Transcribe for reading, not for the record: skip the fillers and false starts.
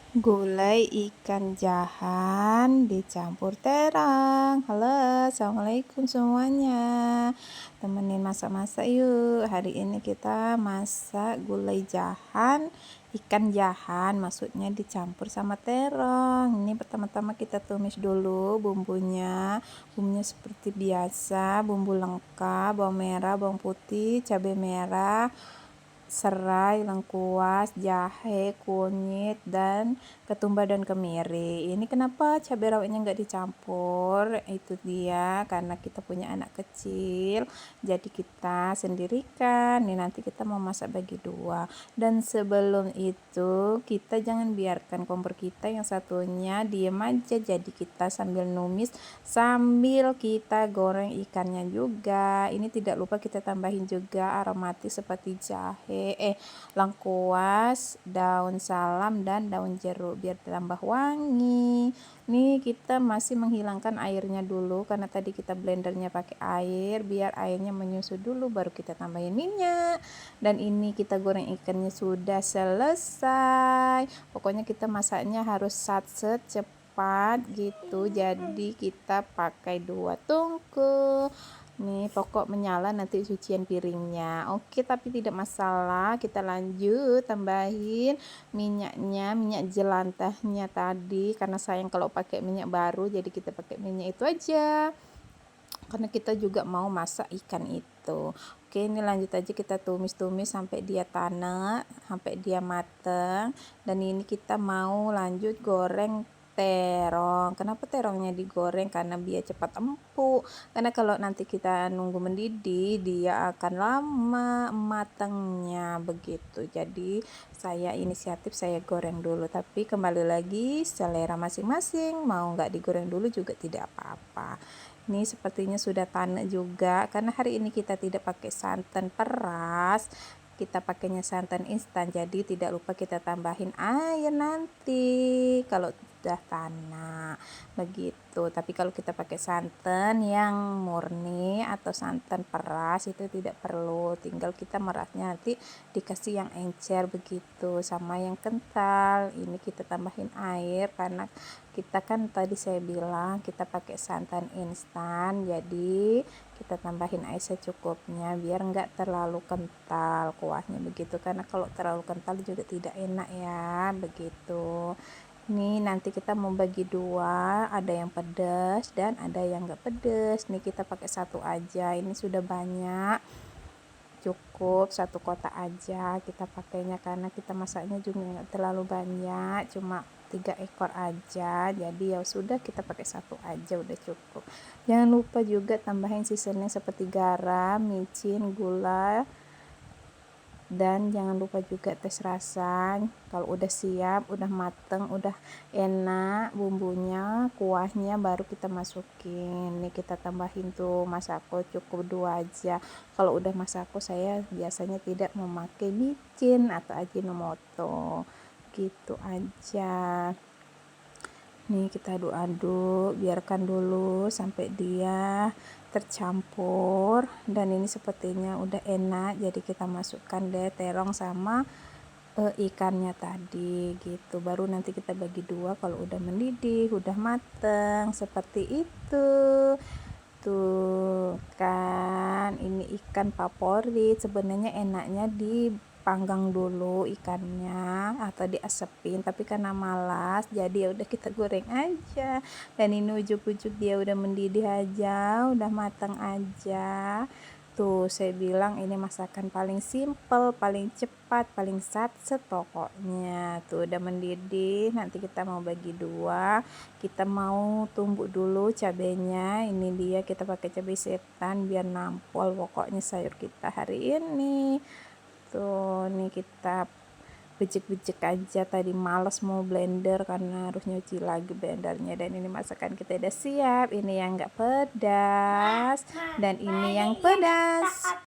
Gulai ikan jahan dicampur terong. Halo, assalamualaikum semuanya. Temenin masak-masak yuk. Hari ini kita masak gulai jahan, ikan jahan, maksudnya dicampur sama terong. Ini pertama-tama kita tumis dulu bumbunya. Bumbunya seperti biasa, bumbu lengkap, bawang merah, bawang putih, cabai merah, serai, lengkuas, jahe, kunyit, dan ketumbar dan kemiri. Ini kenapa cabai rawitnya nggak dicampur? Itu dia karena kita punya anak kecil, jadi kita sendirikan. Nih nanti kita mau masak bagi dua. Dan sebelum itu kita jangan biarkan kompor kita yang satunya diem aja. Jadi kita sambil numis, sambil kita goreng ikannya juga. Ini tidak lupa kita tambahin juga aromatis seperti jahe, lengkuas, daun salam, dan daun jeruk biar tambah wangi. Nih kita masih menghilangkan airnya dulu karena tadi kita blendernya pakai air, biar airnya menyusut dulu baru kita tambahin minyak. Dan ini kita goreng ikannya sudah selesai. Pokoknya kita masaknya harus satset cepat gitu. Jadi kita pakai 2 tungku. Nih pokok menyala nanti cucian piringnya. Oke, tapi tidak masalah, kita lanjut tambahin minyaknya, minyak jelantahnya tadi karena sayang kalau pakai minyak baru, jadi kita pakai minyak itu aja karena kita juga mau masak ikan itu. Oke, ini lanjut aja kita tumis-tumis sampai dia tanek, sampai dia mateng. Dan ini kita mau lanjut goreng terong. Kenapa terongnya digoreng? Karena biar cepat empuk. Karena kalau nanti kita nunggu mendidih, dia akan lama matangnya begitu. Jadi saya inisiatif saya goreng dulu. Tapi kembali lagi selera masing-masing. Mau nggak digoreng dulu juga tidak apa-apa. Ini sepertinya sudah tanek juga karena hari ini kita tidak pakai santan peras, kita pakainya santan instan, jadi tidak lupa kita tambahin air nanti kalau sudah tanak begitu. Tapi kalau kita pakai santan yang murni atau santan peras itu tidak perlu, tinggal kita merasnya nanti dikasih yang encer begitu sama yang kental. Ini kita tambahin air karena kita kan tadi saya bilang kita pakai santan instan, jadi kita tambahin air secukupnya biar enggak terlalu kental kuahnya begitu, karena kalau terlalu kental juga tidak enak ya begitu. Ini nanti kita mau bagi dua, ada yang pedas dan ada yang enggak pedas. Nih kita pakai satu aja, ini sudah banyak, cukup 1 kotak aja kita pakainya karena kita masaknya juga nggak terlalu banyak, cuma 3 ekor aja, jadi ya sudah kita pakai 1 aja udah cukup. Jangan lupa juga tambahin seasoning seperti garam, micin, gula, dan jangan lupa juga tes rasa. Kalau udah siap, udah mateng, udah enak bumbunya, kuahnya, baru kita masukin. Nih kita tambahin tuh masako, cukup 2 aja. Kalau udah masako saya biasanya tidak memakai micin atau ajinomoto, gitu aja. Nih kita aduk-aduk, biarkan dulu sampai dia tercampur. Dan ini sepertinya udah enak, jadi kita masukkan deh terong sama ikannya tadi gitu. Baru nanti kita bagi dua kalau udah mendidih, udah mateng seperti itu. Tuh kan, ini ikan favorit. Sebenarnya enaknya dipanggang dulu ikannya atau diasepin, tapi karena malas jadi ya udah kita goreng aja. Dan ini ujuk-ujuk dia udah mendidih aja, udah matang aja. Tuh saya bilang ini masakan paling simple, paling cepat, paling satset pokoknya. Tuh udah mendidih, nanti kita mau bagi dua. Kita mau tumbuk dulu cabenya. Ini dia, kita pakai cabai setan biar nampol pokoknya sayur kita hari ini. Tuh nih kita becek-becek aja, tadi males mau blender karena harus nyuci lagi blendernya. Dan ini masakan kita udah siap, ini yang enggak pedas dan ini yang pedas.